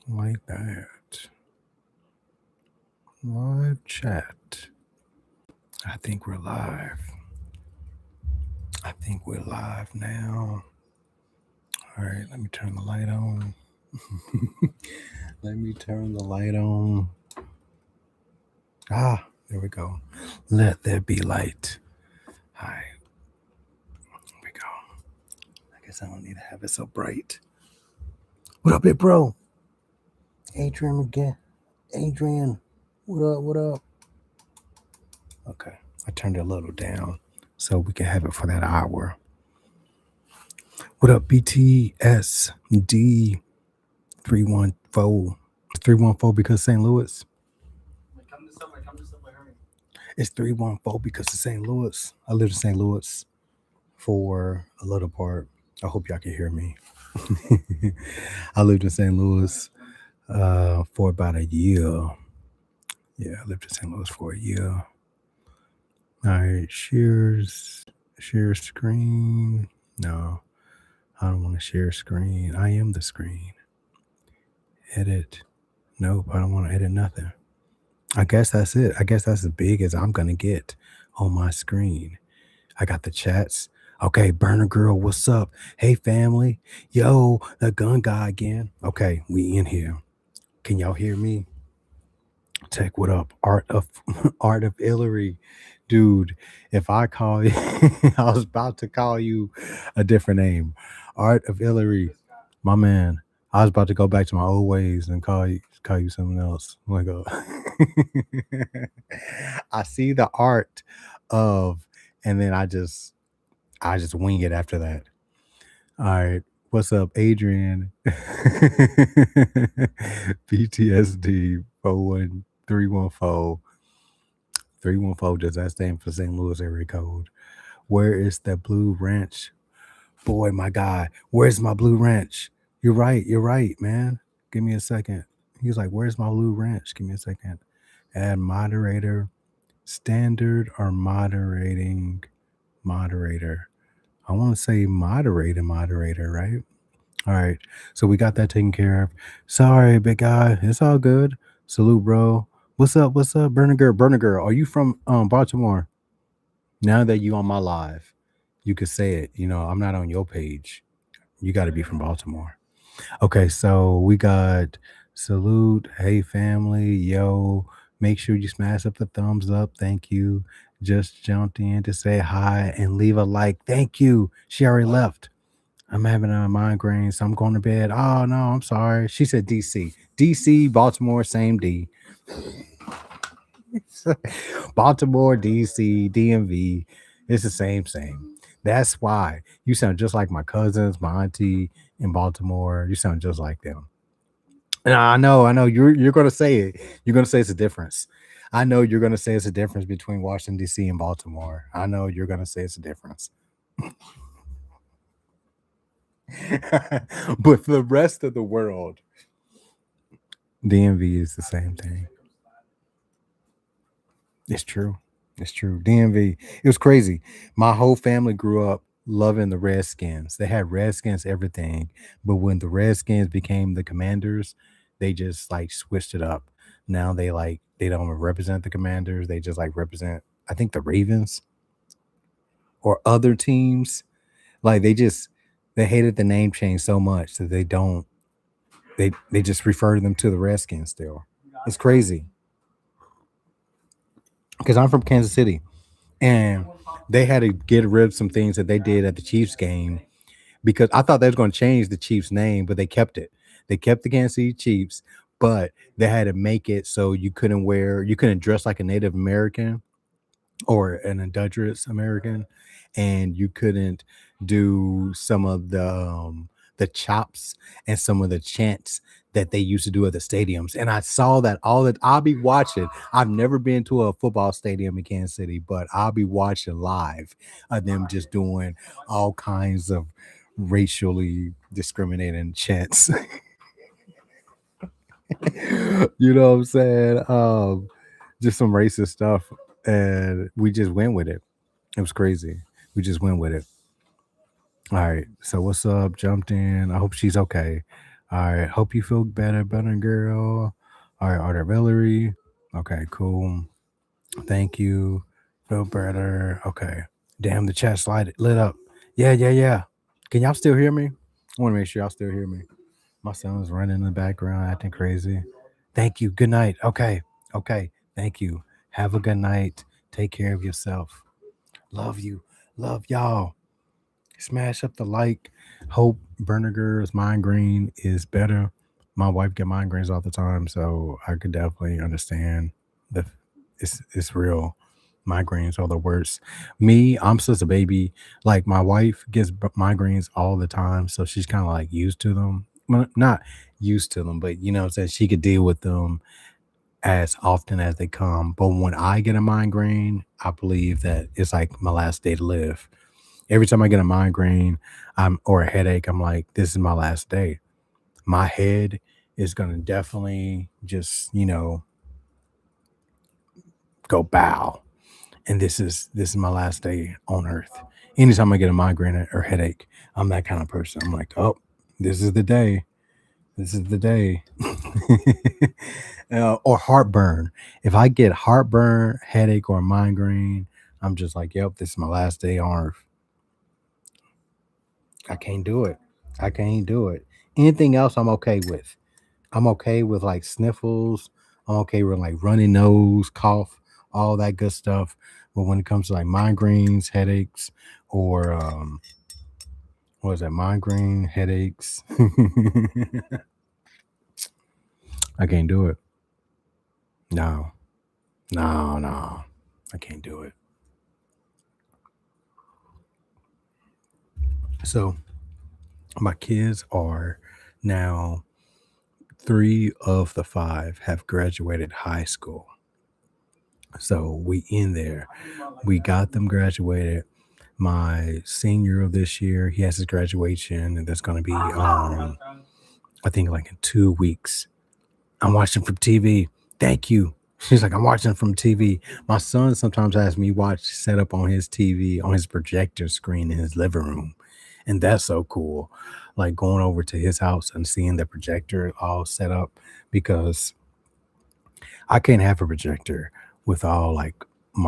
like that. Live chat. I think we're live. I think we're live now. All right, let me turn the light on. Let me turn the light on. Ah, there we go. Let there be light. All right, here we go. I guess I don't need to have it so bright. What up, big bro? Adrian again. Adrian, what up? What up? Okay, I turned it a little down so we can have it for that hour. What up, BTSD 314? 314 because St. Louis. It's 314 because of St. Louis. I lived in St. Louis for a little part. I hope y'all can hear me. I lived in St. Louis for about a year. Yeah, I lived in St. Louis for a year. All right, share screen. No, I don't want to share screen. I am the screen. Edit. Nope, I don't want to edit nothing. I guess that's it. I guess that's as big as I'm going to get on my screen. I got the chats. Okay, Burner Girl, what's up? Hey, family. Yo, the gun guy again. Okay, we in here. Can y'all hear me? Tech, what up? Art of Art of Hillary. Dude, if I call you, I was about to call you a different name. Art of Hillary, my man. I was about to go back to my old ways and call you something else. I'm like, oh. I see the art of, and then I just wing it after that. All right. What's up, Adrian? PTSD 41314. 314, does that stand for St. Louis area code? Where is the Blue Ranch? Boy, my God, where's my Blue Ranch? You're right, man. Give me a second. He was like, where's my Blue Ranch? Give me a second. Add moderator. Standard or moderating moderator? I want to say moderator, right? All right. So we got that taken care of. Sorry, big guy. It's all good. Salute, bro. What's up? What's up, Burner Girl? Burner Girl, are you from Baltimore? Now that you on my live, you could say it. You know, I'm not on your page. You got to be from Baltimore. Okay, so we got salute. Hey, family. Yo, make sure you smash up the thumbs up. Thank you. Just jumped in to say hi and leave a like. Thank you. She already left. I'm having a migraine, so I'm going to bed. Oh, no, I'm sorry. She said DC. DC, Baltimore, same D. Baltimore, DC, DMV. It's the same. That's why you sound just like my cousins, my auntie in Baltimore. You sound just like them. And I know. You're gonna say it. You're gonna say it's a difference. I know you're gonna say it's a difference between Washington D.C. and Baltimore. I know you're gonna say it's a difference. But the rest of the world, DMV is the same thing. It's true. It's true. DMV. It was crazy. My whole family grew up loving the Redskins. They had Redskins everything, but when the Redskins became the Commanders, they just like switched it up. Now they don't represent the Commanders. They just like represent I think the Ravens or other teams. Like they hated the name change so much that they just refer to them to the Redskins still. It's crazy because I'm from Kansas City and they had to get rid of some things that they did at the Chiefs game because I thought they was going to change the Chiefs name, but they kept it. They kept the Kansas City Chiefs, but they had to make it so you couldn't dress like a Native American or an indigenous American, and you couldn't do some of the chops and some of the chants that they used to do at the stadiums. And I saw that all that I'll be watching. I've never been to a football stadium in Kansas City, but I'll be watching live of them just doing all kinds of racially discriminating chants. You know what I'm saying? Just some racist stuff. And we just went with it. It was crazy. We just went with it. All right. So what's up? Jumped in. I hope she's okay. All right. Hope you feel better, girl. All right, Arthur Valerie. Okay, cool. Thank you. Feel better. Okay. Damn, the chat slide lit up. Yeah, yeah, yeah. Can y'all still hear me? I want to make sure y'all still hear me. My son's running in the background, acting crazy. Thank you. Good night. Okay. Okay. Thank you. Have a good night. Take care of yourself. Love you. Love y'all. Smash up the like. Hope Berniger's migraine is better. My wife get migraines all the time, so I could definitely understand the it's real. Migraines are the worst. Me, I'm such a baby. Like my wife gets migraines all the time, so she's kind of like used to them. Well, not used to them, but you know what I'm saying? She could deal with them as often as they come. But when I get a migraine, I believe that it's like my last day to live. Every time I get a migraine, or a headache, I'm like, this is my last day. My head is gonna definitely just, go bow. And this is my last day on earth. Anytime I get a migraine or headache, I'm that kind of person. I'm like, oh, this is the day. This is the day. Or heartburn. If I get heartburn, headache, or migraine, I'm just like, yep, this is my last day on earth. I can't do it. I can't do it. Anything else, I'm okay with. I'm okay with like sniffles. I'm okay with like runny nose, cough, all that good stuff. But when it comes to like migraines, headaches, or what is that? Migraine, headaches. I can't do it. No, no, no. I can't do it. So my kids are now, three of the five have graduated high school. So we in there. We got them graduated. My senior of this year, he has his graduation, and that's going to be, I think, like in 2 weeks. I'm watching from TV. Thank you. She's like, I'm watching from TV. My son sometimes has me watch set up on his TV, on his projector screen in his living room. And that's so cool. Like going over to his house and seeing the projector all set up, because I can't have a projector with all like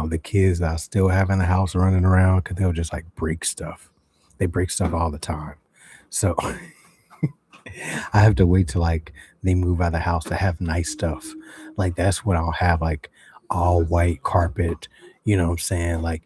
the kids that I still have in the house running around, because they'll just like break stuff. They break stuff all the time. So I have to wait till like they move out of the house to have nice stuff. Like that's when I'll have like all white carpet. You know what I'm saying? Like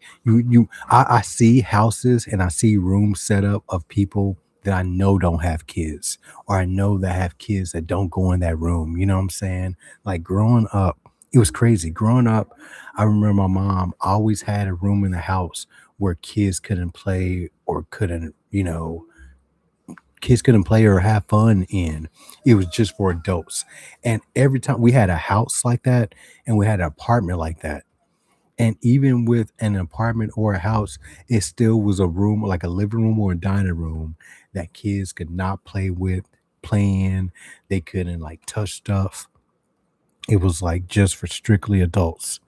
I see houses and I see rooms set up of people that I know don't have kids, or I know that have kids that don't go in that room. You know what I'm saying? Like growing up, it was crazy. Growing up, I remember my mom always had a room in the house where kids couldn't play or have fun in. It was just for adults. And every time we had a house like that, and we had an apartment like that. And even with an apartment or a house, it still was a room, like a living room or a dining room, that kids could not play in. They couldn't like touch stuff. It was like just for strictly adults.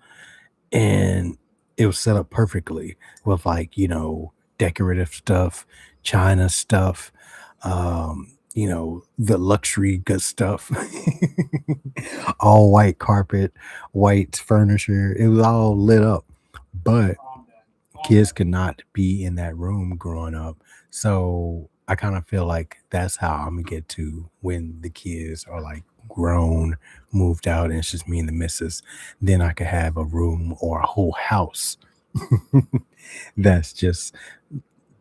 And it was set up perfectly with like, decorative stuff, china stuff, the luxury good stuff. All white carpet, white furniture. It was all lit up. But kids could not be in that room growing up. So I kind of feel like that's how I'm gonna get to when the kids are like grown, moved out, and it's just me and the missus. Then I could have a room or a whole house that's just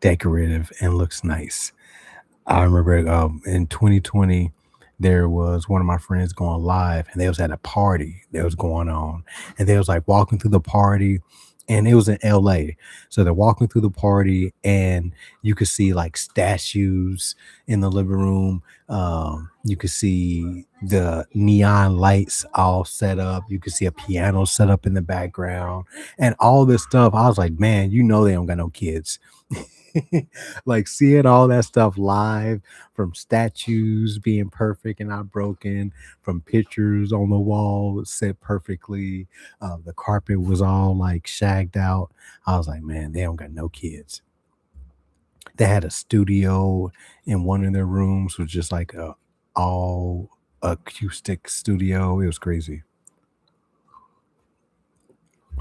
decorative and looks nice. I remember in 2020, there was one of my friends going live, and they was at a party that was going on, and they was like walking through the party, and it was in LA. So they're walking through the party, and you could see like statues in the living room. You could see the neon lights all set up. You could see a piano set up in the background, and all this stuff. I was like, man, they don't got no kids. Like seeing all that stuff live, from statues being perfect and not broken, from pictures on the wall set perfectly. The carpet was all like shagged out. I was like, man, they don't got no kids. They had a studio in one of their rooms, was just like all acoustic studio. It was crazy.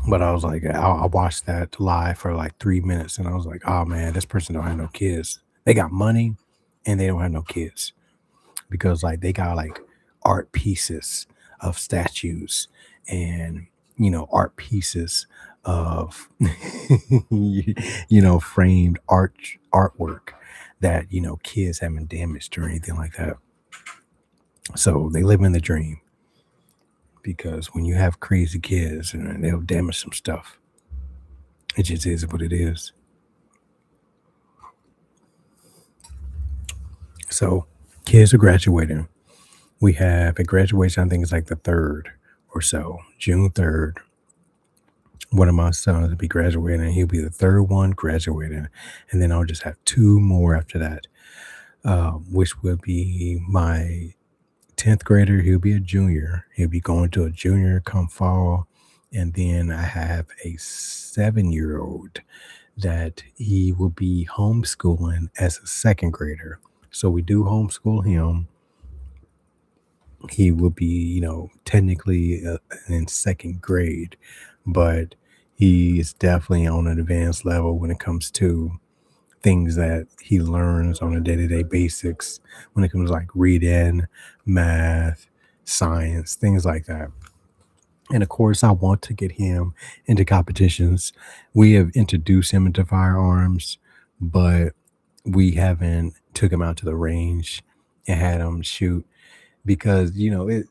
But I was like, I watched that live for like 3 minutes, and I was like, oh man, this person don't have no kids. They got money, and they don't have no kids because like they got like art pieces of statues and art pieces of framed artwork that kids haven't damaged or anything like that. So they live in the dream because when you have crazy kids and they'll damage some stuff, it just is what it is. So kids are graduating. We have a graduation, I think it's like the 3rd or so, June 3rd. One of my sons will be graduating. He'll be the third one graduating. And then I'll just have two more after that, which will be my 10th grader. He'll be a junior. He'll be going to a junior come fall. And then I have a 7-year old that he will be homeschooling as a second grader. So we do homeschool him. He will be, technically in second grade, but he is definitely on an advanced level when it comes to things that he learns on a day-to-day basics when it comes to like reading, math, science, things like that. And of course, I want to get him into competitions. We have introduced him into firearms, but we haven't took him out to the range and had him shoot because it.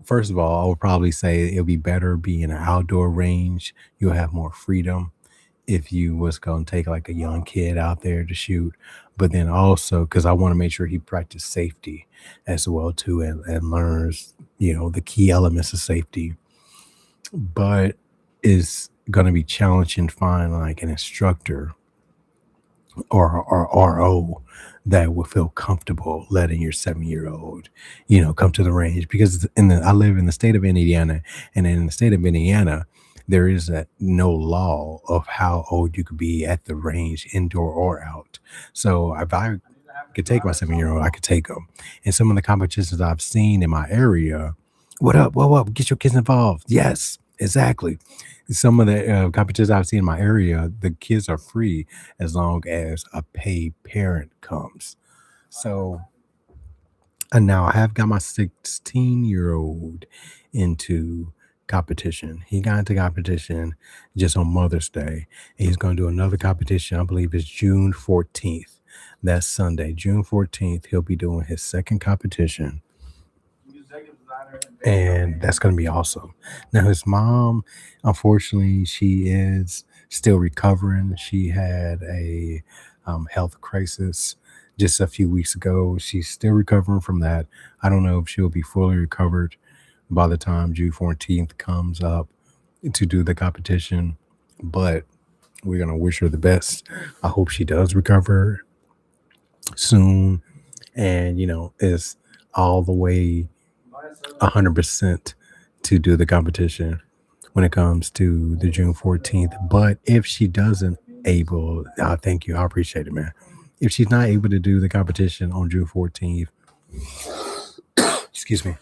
First of all, I would probably say it'll be better being an outdoor range. You'll have more freedom if you was gonna take like a young kid out there to shoot. But then also because I want to make sure he practice safety as well too and learns, the key elements of safety. But it's gonna be challenging to find like an instructor or RO that will feel comfortable letting your 7-year old, come to the range because I live in the state of Indiana, and in the state of Indiana, there is no law of how old you could be at the range, indoor or out. So if I could take my 7-year old, I could take him. And some of the competitions I've seen in my area, what up, what up, get your kids involved. Yes, exactly. Some of the competitions I've seen in my area, the kids are free as long as a paid parent comes. So, and now I have got my 16-year-old into competition. He got into competition just on Mother's Day. And he's going to do another competition. I believe it's June 14th. That's Sunday, June 14th. He'll be doing his second competition, and that's going to be awesome. Now, his mom, unfortunately, she is still recovering. She had a health crisis just a few weeks ago. She's still recovering from that. I don't know if she'll be fully recovered by the time June 14th comes up to do the competition, but we're going to wish her the best. I hope she does recover soon and, is all the way 100% to do the competition when it comes to the June 14th. But if she doesn't able, thank you. I appreciate it, man. If she's not able to do the competition on June 14th, excuse me,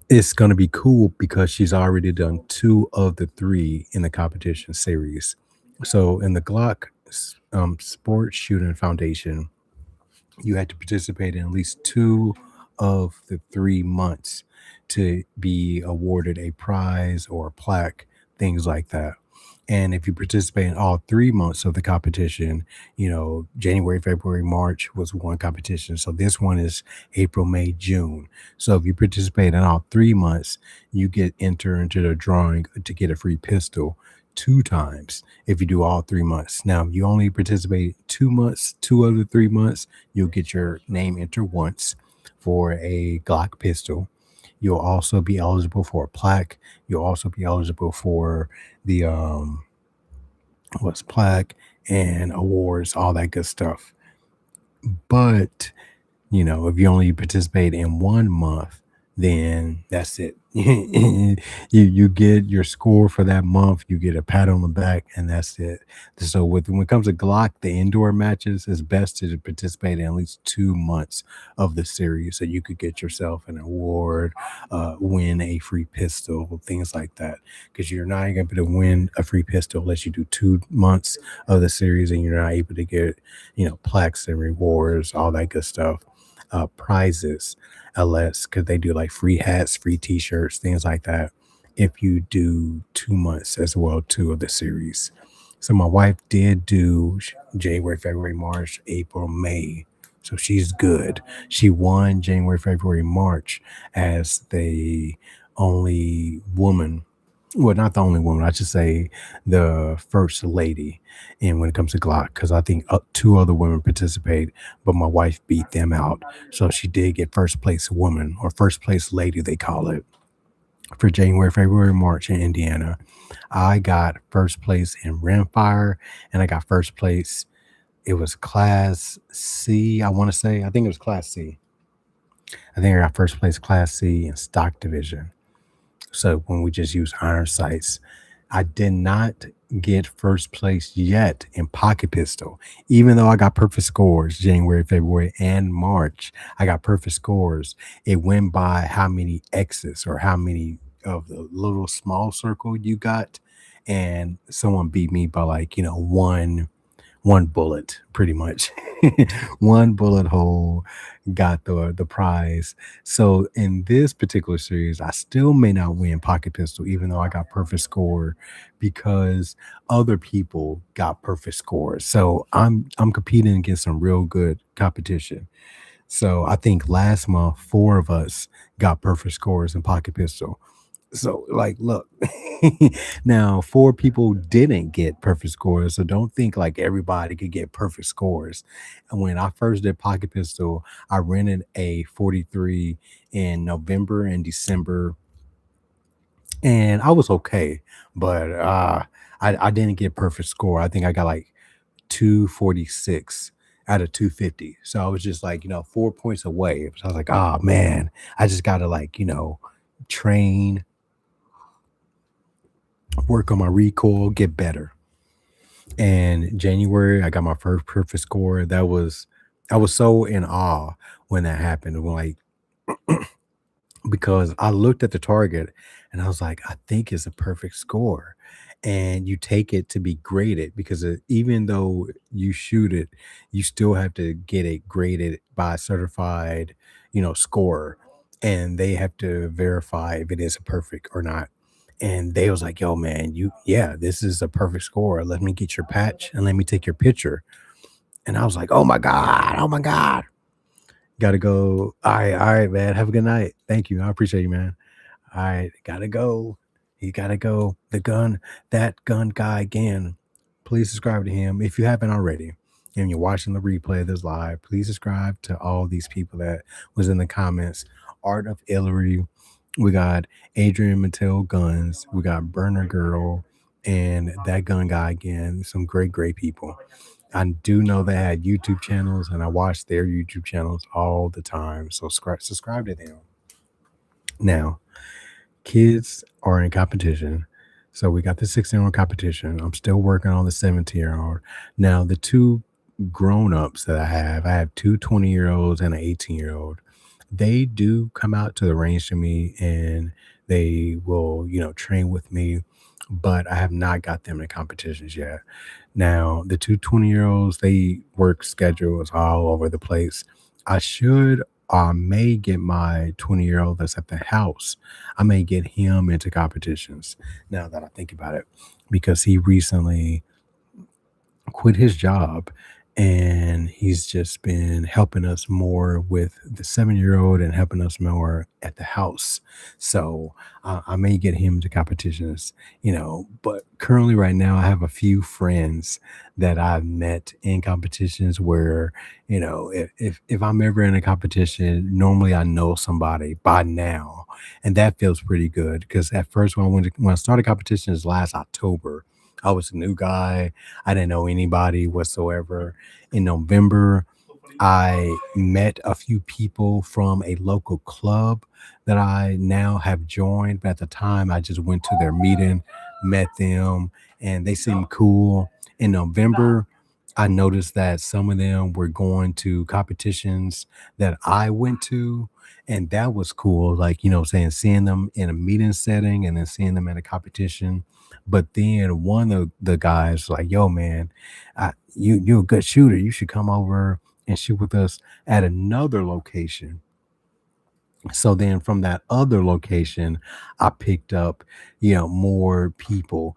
it's going to be cool because she's already done two of the three in the competition series. So in the Glock Sports Shooting Foundation, you had to participate in at least two of the 3 months to be awarded a prize or a plaque, things like that. And if you participate in all 3 months of the competition, January, February, March was one competition. So this one is April, May, June. So if you participate in all 3 months, you get entered into the drawing to get a free pistol two times if you do all 3 months. Now, if you only participate 2 months, 2 of the 3 months, you'll get your name entered once for a Glock pistol. You'll also be eligible for a plaque. You'll also be eligible for the what's plaque and awards, all that good stuff. But if you only participate in 1 month, then that's it. You get your score for that month, you get a pat on the back, and that's it. So when it comes to Glock, the indoor matches, it's best to participate in at least 2 months of the series, so you could get yourself an award, win a free pistol, things like that. Because you're not able to win a free pistol unless you do 2 months of the series, and you're not able to get plaques and rewards, all that good stuff, prizes, unless because they do like free hats, free T-shirts, things like that. If you do 2 months as well too of the series. So my wife did do January, February, March, April, May. So she's good. She won January, February, March as the only woman. Well, not the only woman. I should say the first lady. And when it comes to Glock, because I think two other women participate, but my wife beat them out. So she did get first place woman or first place lady, they call it, for January, February, March in Indiana. I got first place in rimfire, and I got first place. It was class C, I want to say. I think it was class C. I think I got first place class C in stock division. So when we just use iron sights, I did not get first place yet in pocket pistol, even though I got perfect scores January, February, and March. I got perfect scores. It went by how many X's or how many of the little small circle you got, and someone beat me by like one bullet pretty much. One bullet hole got the prize. So in this particular series I still may not win pocket pistol even though I got perfect score because other people got perfect scores. So I'm competing against some real good competition. So I think last month four of us got perfect scores in pocket pistol. So, like, look, now four people didn't get perfect scores. So don't think like everybody could get perfect scores. And when I first did Pocket Pistol, I rented a 43 in November and December, and I was okay, but I didn't get perfect score. I think I got like 246 out of 250. So I was just like, 4 points away. So I was like, oh man, I just gotta like, train, work on my recoil, get better. And January, I got my first perfect score. I was so in awe when that happened. Like because I looked at the target and I was like, I think it's a perfect score. And you take it to be graded because even though you shoot it, you still have to get it graded by a certified, scorer. And they have to verify if it is a perfect or not. And they was like, yo, man, yeah, this is a perfect score. Let me get your patch and let me take your picture. And I was like, oh my God, oh my God. Gotta go. All right, man. Have a good night. Thank you. I appreciate you, man. All right, gotta go. You gotta go. That gun guy again. Please subscribe to him if you haven't already. And you're watching the replay of this live, please subscribe to all these people that was in the comments. Art of Hillary. We got Adrian Mattel Guns. We got Burner Girl and that gun guy again. Some great, great people. I do know they had YouTube channels, and I watch their YouTube channels all the time. So subscribe to them. Now, kids are in competition. So we got the 16-year-old competition. I'm still working on the 17-year-old. Now, the two grown-ups that I have two 20-year-olds and an 18-year-old. They do come out to the range to me and they will, train with me, but I have not got them in competitions yet. Now, the two 20-year-olds, they work schedules all over the place. I may get my 20-year-old that's at the house. I may get him into competitions now that I think about it, because he recently quit his job and he's just been helping us more with the 7-year-old and helping us more at the house. So I may get him to competitions, but currently right now I have a few friends that I've met in competitions where, if I'm ever in a competition, normally I know somebody by now, and that feels pretty good because at first when I started competitions last October, I was a new guy. I didn't know anybody whatsoever. In November, I met a few people from a local club that I now have joined. But at the time, I just went to their meeting, met them, and they seemed cool. In November, I noticed that some of them were going to competitions that I went to, and that was cool. Like, saying seeing them in a meeting setting and then seeing them at a competition. But then one of the guys was like, "Yo, man, you're a good shooter. You should come over and shoot with us at another location." So then from that other location, I picked up, more people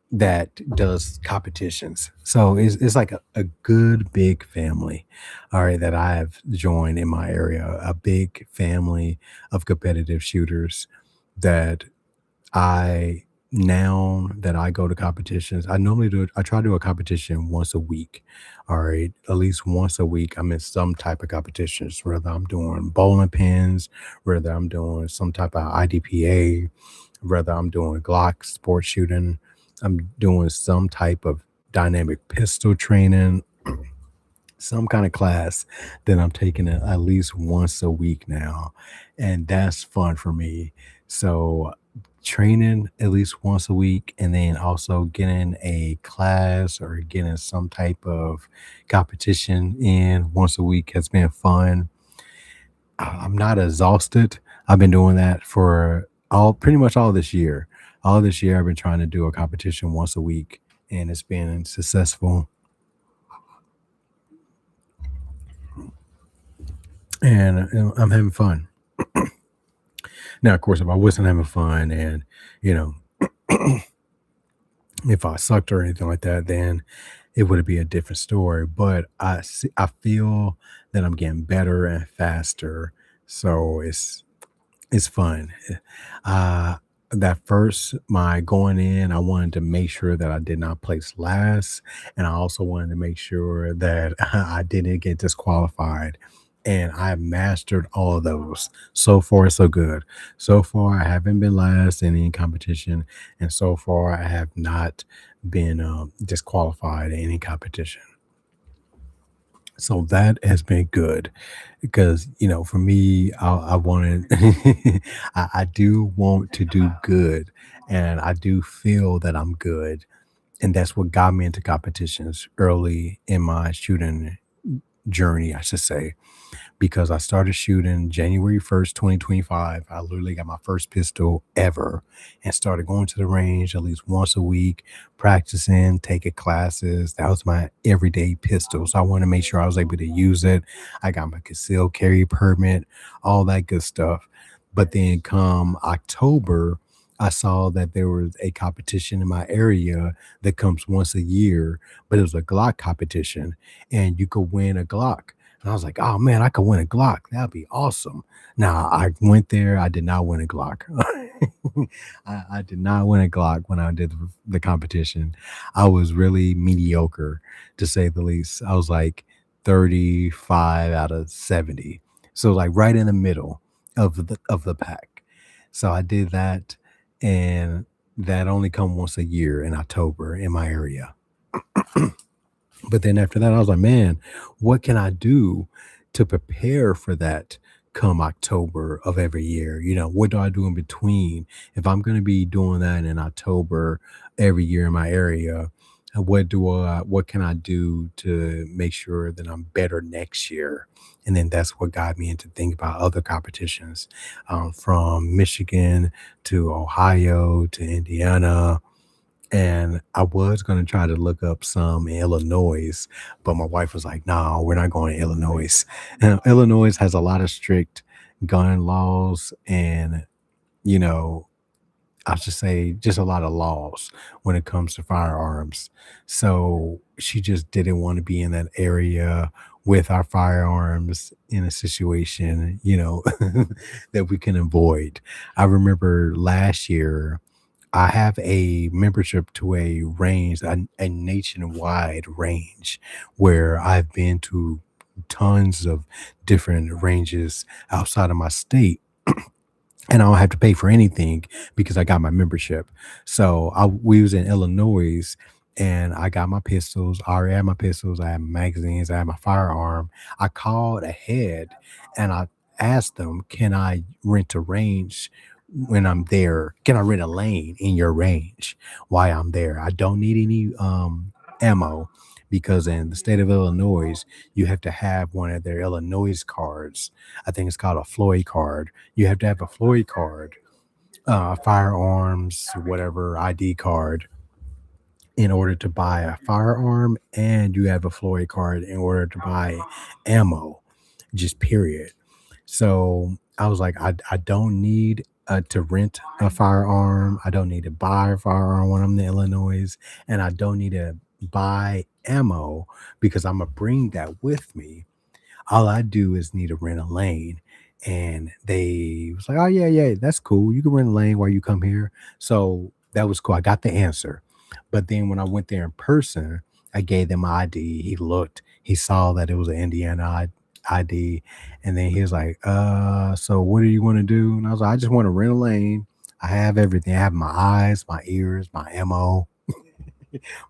that does competitions. So it's like a good big family, all right, that I have joined in my area, a big family of competitive shooters that I now that I go to competitions, I try to do a competition once a week. All right. At least once a week, I'm in some type of competitions, whether I'm doing bowling pins, whether I'm doing some type of IDPA, whether I'm doing Glock sports shooting, I'm doing some type of dynamic pistol training, some kind of class that I'm taking at least once a week now. And that's fun for me. So training at least once a week and then also getting a class or getting some type of competition in once a week has been fun. I'm not exhausted. I've been doing that for all pretty much all this year. All this year I've been trying to do a competition once a week and it's been successful and I'm having fun. Now, of course, if I wasn't having fun and, you know, if I sucked or anything like that, then it would be a different story. But I feel that I'm getting better and faster, so it's fun. Uh, that first, my going in, I wanted to make sure that I did not place last, and I also wanted to make sure that I didn't get disqualified. And I mastered all of those. So far, so good. So far, I haven't been last in any competition, and so far, I have not been disqualified in any competition. So that has been good because, for me, I wanted, I do want to do good and I do feel that I'm good. And that's what got me into competitions early in my shooting journey, I should say, because I started shooting January 1st, 2025. I literally got my first pistol ever and started going to the range at least once a week, practicing, taking classes. That was my everyday pistol. So I wanted to make sure I was able to use it. I got my concealed carry permit, all that good stuff. But then come October, I saw that there was a competition in my area that comes once a year, but it was a Glock competition and you could win a Glock. And I was like, "Oh man, I could win a Glock. That'd be awesome." Now I went there. I did not win a Glock. I did not win a Glock when I did the competition. I was really mediocre, to say the least. I was like 35 out of 70, so like right in the middle of the pack. So I did that, and that only come once a year in October in my area. But then after that, I was like, man, what can I do to prepare for that come October of every year? What do I do in between? If I'm going to be doing that in October every year in my area, what can I do to make sure that I'm better next year? And then that's what got me into think about other competitions, from Michigan to Ohio to Indiana, and I was gonna try to look up some in Illinois, but my wife was like, "No, we're not going to Illinois." And Illinois has a lot of strict gun laws and, you know, I should say just a lot of laws when it comes to firearms. So she just didn't want to be in that area with our firearms in a situation, that we can avoid. I remember last year I have a membership to a range, a nationwide range where I've been to tons of different ranges outside of my state. And I don't have to pay for anything because I got my membership. So we was in Illinois and I got my pistols. I already had my pistols. I had magazines. I had my firearm. I called ahead and I asked them, "Can I rent a range when I'm there? Can I rent a lane in your range while I'm there? I don't need any ammo." Because in the state of Illinois, you have to have one of their Illinois cards. I think it's called a Floyd card. You have to have a Floyd card, firearms, whatever ID card in order to buy a firearm, and you have a Floyd card in order to buy ammo, just period. So I was like, I don't need to rent a firearm. I don't need to buy a firearm when I'm in Illinois, and I don't need to buy ammo because I'm gonna bring that with me. All I do is need to rent a lane. And they was like, "Oh yeah, yeah, that's cool. You can rent a lane while you come here." So that was cool. I got the answer. But then when I went there in person, I gave them my ID. He looked, he saw that it was an ID. And then he was like, so what do you want to do? And I was like, I just want to rent a lane. I have everything. I have my eyes, my ears, my ammo,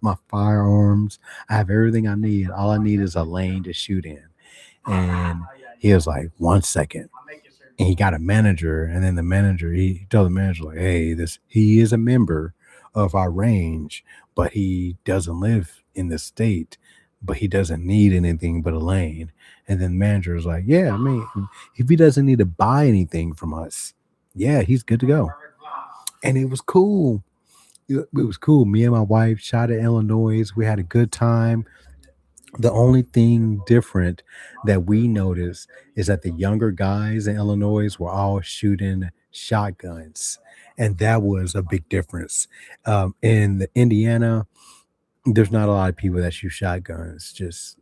my firearms. I have everything I need. All I need is a lane to shoot in. And he was like, 1 second. And he got a manager. And then the manager, he told the manager, like, hey, this he is a member of our range, but he doesn't live in the state, but he doesn't need anything but a lane. And then the manager was like, yeah, I mean, if he doesn't need to buy anything from us, yeah, he's good to go. And it was cool. It was cool. Me and my wife shot at Illinois. We had a good time. The only thing different that we noticed is that the younger guys in Illinois were all shooting shotguns, and that was a big difference. In the Indiana, there's not a lot of people that shoot shotguns, just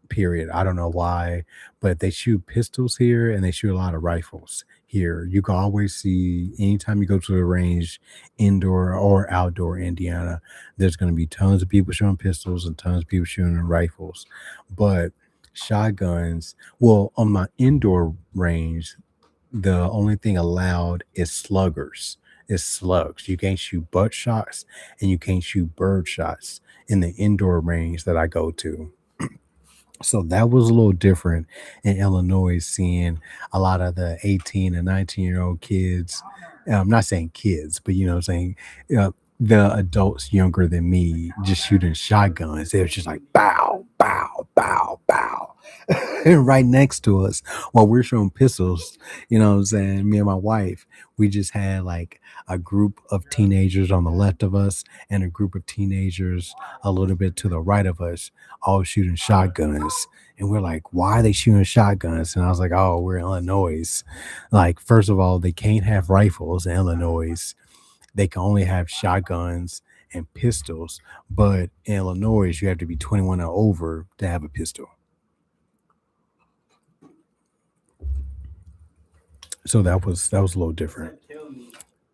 period. I don't know why, but they shoot pistols here and they shoot a lot of rifles here. You can always see anytime you go to the range, indoor or outdoor Indiana, there's going to be tons of people shooting pistols and tons of people shooting rifles. But shotguns, well, on my indoor range, the only thing allowed is sluggers. Is slugs. You can't shoot butt shots and you can't shoot bird shots in the indoor range that I go to. So that was a little different in Illinois, seeing a lot of the 18 and 19-year-old kids. I'm not saying kids, but you know what I'm saying, the adults younger than me just shooting shotguns. It was just like bow, bow, bow, bow. And right next to us while we're showing pistols, you know what I'm saying? Me and my wife, we just had like a group of teenagers on the left of us and a group of teenagers a little bit to the right of us, all shooting shotguns. And we're like, why are they shooting shotguns? And I was like, oh, we're in Illinois. Like, first of all, they can't have rifles in Illinois. They can only have shotguns and pistols. But in Illinois, you have to be 21 or over to have a pistol. So that was a little different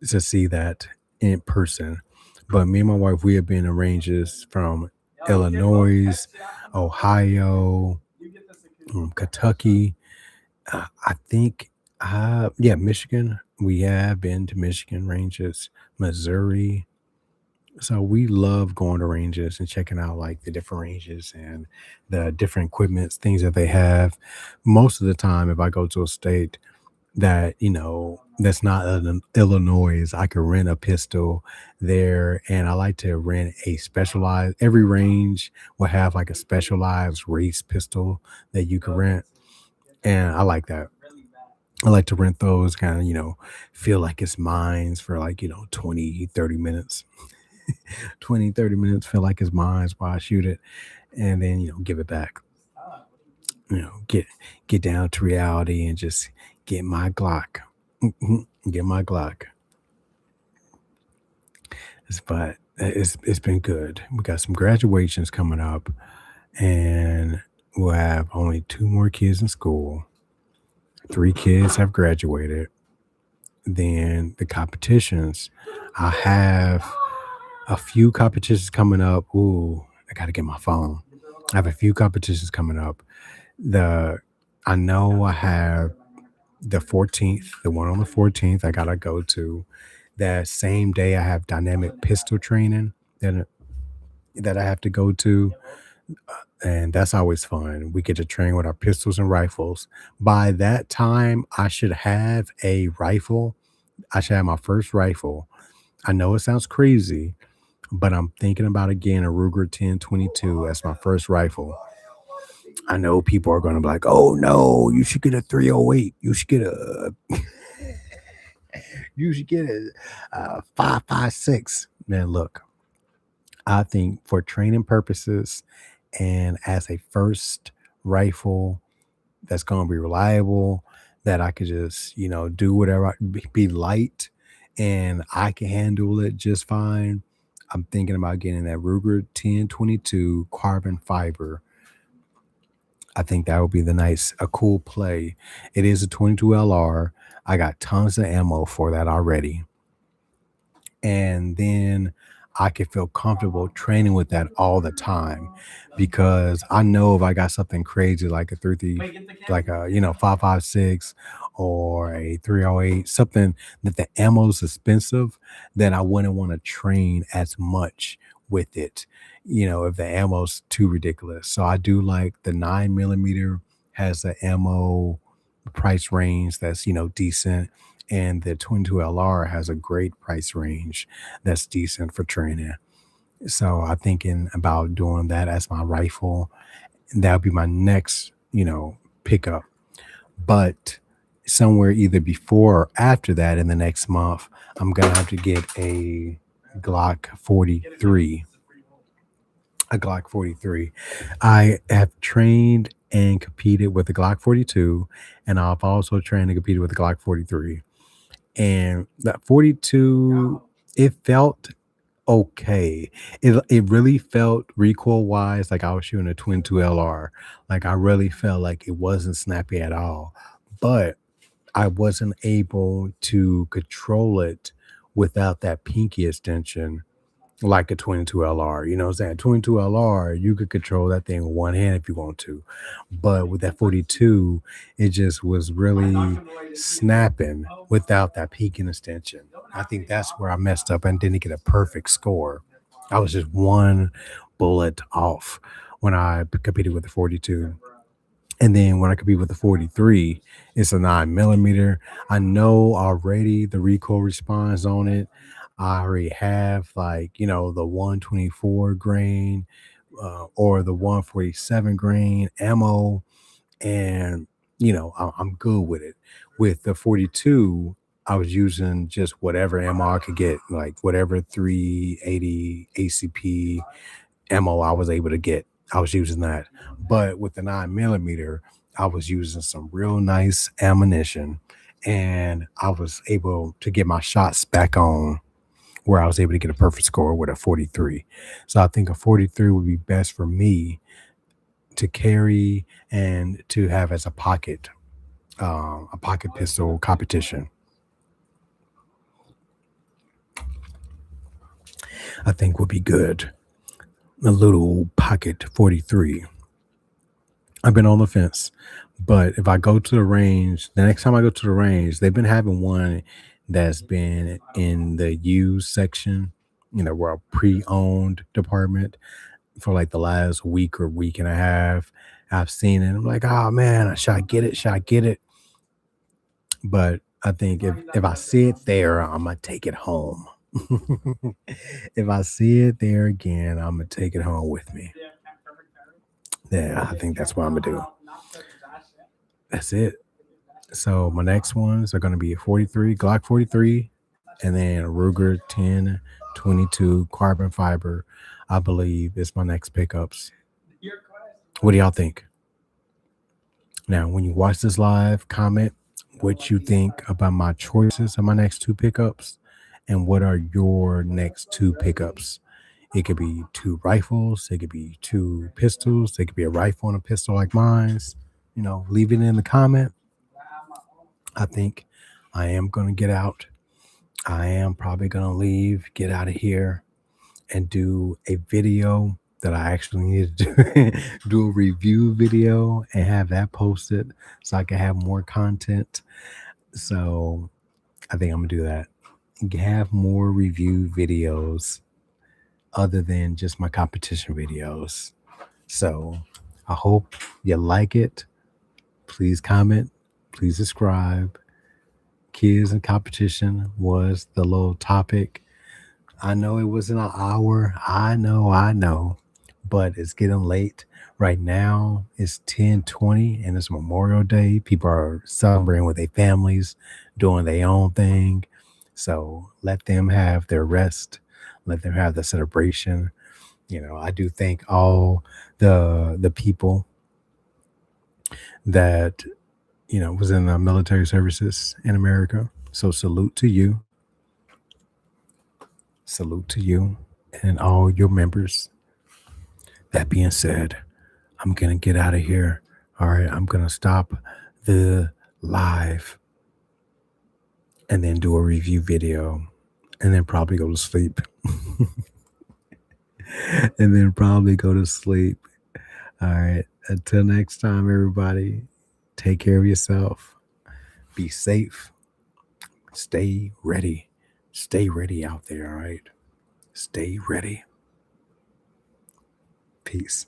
to see that in person. But me and my wife, we have been in ranges from Illinois, Ohio, Kentucky. I think, yeah, Michigan. We have been to Michigan ranges, Missouri. So we love going to ranges and checking out like the different ranges and the different equipments, things that they have. Most of the time, if I go to a state that that's not Illinois, I could rent a pistol there, and I like to rent a specialized. Every range will have like a specialized race pistol that you can rent, and I like that. I like to rent those, kind of, feel like it's mine for like 20, 30 minutes. 20, 30 minutes, feel like it's mine while I shoot it, and then give it back. Get down to reality and just get my Glock. Get my Glock. But it's been good. We got some graduations coming up, and we'll have only two more kids in school. Three kids have graduated. Then the competitions, I have a few competitions coming up. Ooh, I gotta get my phone. I have a few competitions coming up. The I know I have the 14th, the one on the 14th, I gotta go to. That same day, I have dynamic pistol training. Then that I have to go to, and that's always fun. We get to train with our pistols and rifles. By that time, I should have a rifle. I should have my first rifle. I know it sounds crazy, but I'm thinking about getting a Ruger 10/22 as my first rifle. I know people are going to be like, "Oh no, you should get a 308. You should get a 5.56." Man, look, I think for training purposes and as a first rifle that's going to be reliable, that I could just, do whatever, be light and I can handle it just fine. I'm thinking about getting that Ruger 10/22 carbon fiber. I think that would be a cool play. It is a 22 LR. I got tons of ammo for that already. And then I can feel comfortable training with that all the time because I know if I got something crazy like a 5.56 or a 308, something that the ammo is expensive, then I wouldn't want to train as much with it, if the ammo's too ridiculous. So I do like the 9mm has the ammo price range that's, decent, and the 22 LR has a great price range that's decent for training. So I'm thinking about doing that as my rifle. That would be my next, pickup. But somewhere either before or after that in the next month, I'm gonna have to get Glock 43. A Glock 43. I have trained and competed with the Glock 42, and I've also trained and competed with the Glock 43. And that 42, it felt okay. It really felt recoil wise like I was shooting a twin 2 LR. Like I really felt like it wasn't snappy at all. But I wasn't able to control it without that pinky extension like a 22 LR. You know what I'm saying? 22 LR, you could control that thing with one hand if you want to. But with that 42, it just was really snapping without that peak and extension. I think that's where I messed up and didn't get a perfect score. I was just one bullet off when I competed with the 42. And then when I compete with the 43, it's a 9mm. I know already the recoil response on it. I already have like, the 124 grain or the 147 grain ammo. And, I'm good with it. With the 42, I was using just whatever ammo I could get, like whatever 380 ACP ammo I was able to get. I was using that. But with the 9mm, I was using some real nice ammunition and I was able to get my shots back on where I was able to get a perfect score with a 43. So I think a 43 would be best for me to carry and to have as a pocket pistol competition. I think would be good. A little pocket 43. I've been on the fence, but if I go to the range, the next time I go to the range, they've been having one that's been in the used section, where a pre-owned department for like the last week or week and a half. I've seen it. I'm like, oh man, should I get it? Should I get it? But I think if I see it there, I'm gonna take it home. If I see it there again, I'm gonna take it home with me. Yeah, I think that's what I'm gonna do. That's it. So my next ones are gonna be a 43, Glock 43, and then a Ruger 10/22 carbon fiber. I believe is my next pickups. What do y'all think? Now, when you watch this live, comment what you think about my choices of my next two pickups and what are your next two pickups. It could be two rifles, it could be two pistols, it could be a rifle and a pistol like mine's. Leave it in the comment. I think I am going to get out. I am probably going to leave, get out of here, and do a video that I actually need to do a review video and have that posted so I can have more content. So I think I'm gonna do that. Have more review videos other than just my competition videos. So I hope you like it. Please comment, please subscribe. Kids and competition was the little topic. I know it was in an hour. I know. But it's getting late. Right now it's 10:20 and it's Memorial Day. People are celebrating with their families, doing their own thing. So let them have their rest. Let them have the celebration. I do thank all the people that was in the military services in America. So salute to you. Salute to you and all your members. That being said, I'm going to get out of here. All right. I'm going to stop the live and then do a review video and then probably go to sleep. And then probably go to sleep. All right. Until next time, everybody, take care of yourself. Be safe. Stay ready. Stay ready out there. All right. Stay ready. Peace.